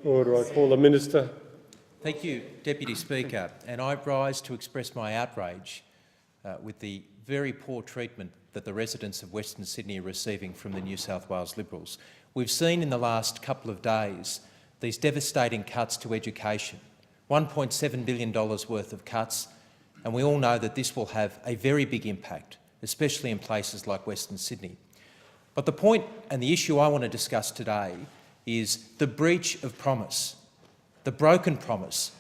Order. I call the Minister. Thank you, Deputy Speaker. And I rise to express my outrage with the very poor treatment that the residents of Western Sydney are receiving from the New South Wales Liberals. We've seen in the last couple of days these devastating cuts to education, $1.7 billion worth of cuts, and we all know that this will have a very big impact, especially in places like Western Sydney. But the point and the issue I want to discuss today is the breach of promise, the broken promise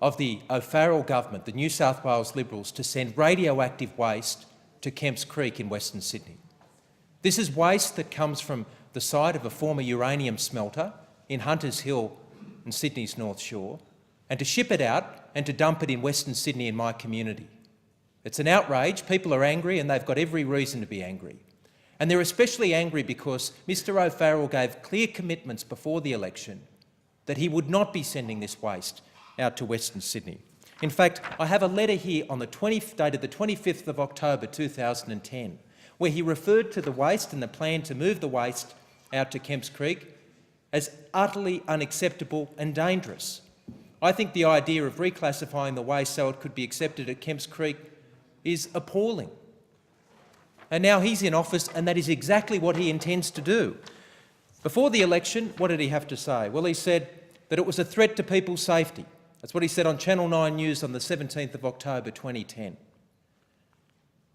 of the O'Farrell government, the New South Wales Liberals, to send radioactive waste to Kemps Creek in Western Sydney. This is waste that comes from the site of a former uranium smelter in Hunters Hill in Sydney's North Shore, and to ship it out and to dump it in Western Sydney in my community. It's an outrage. People are angry and they've got every reason to be angry. And they're especially angry because Mr O'Farrell gave clear commitments before the election that he would not be sending this waste out to Western Sydney. In fact, I have a letter here on dated the 25th of October 2010, where he referred to the waste and the plan to move the waste out to Kemps Creek as utterly unacceptable and dangerous. I think the idea of reclassifying the waste so it could be accepted at Kemps Creek is appalling. And now he's in office and that is exactly what he intends to do. Before the election, what did he have to say? Well, he said that it was a threat to people's safety. That's what he said on Channel 9 News on the 17th of October 2010.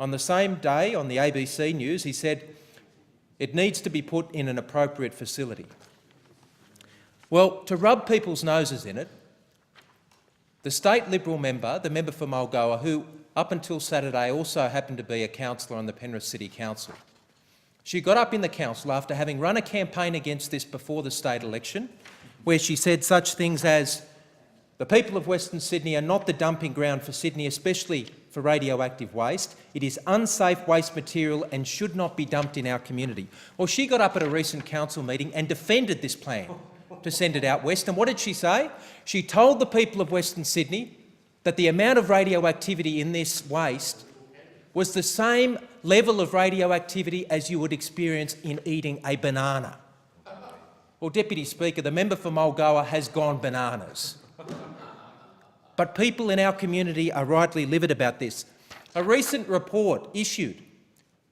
On the same day, on the ABC News, he said it needs to be put in an appropriate facility. Well, to rub people's noses in it, the state Liberal member, the member for Mulgoa, who up until Saturday also happened to be a councillor on the Penrith City Council, she got up in the council after having run a campaign against this before the state election, where she said such things as, the people of Western Sydney are not the dumping ground for Sydney, especially for radioactive waste. It is unsafe waste material and should not be dumped in our community. Well, she got up at a recent council meeting and defended this plan to send it out west. And what did she say? She told the people of Western Sydney that the amount of radioactivity in this waste was the same level of radioactivity as you would experience in eating a banana. Well, Deputy Speaker, the member for Mulgoa has gone bananas. But people in our community are rightly livid about this. A recent report issued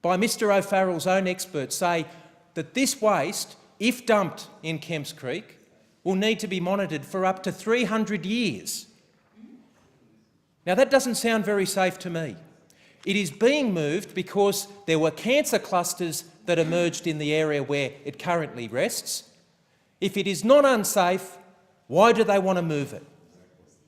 by Mr O'Farrell's own experts say that this waste, if dumped in Kemps Creek, will need to be monitored for up to 300 years. Now, that doesn't sound very safe to me. It is being moved because there were cancer clusters that emerged in the area where it currently rests. If it is not unsafe, why do they want to move it?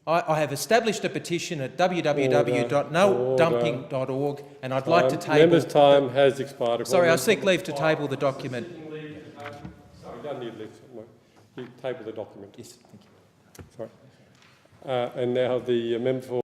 I have established a petition at www.nodumping.org and I'd like to table... Member's time has expired. Sorry, I seek leave to table the document. Sorry, you don't need leave. You table the document. Yes, thank you. Sorry. And now the member for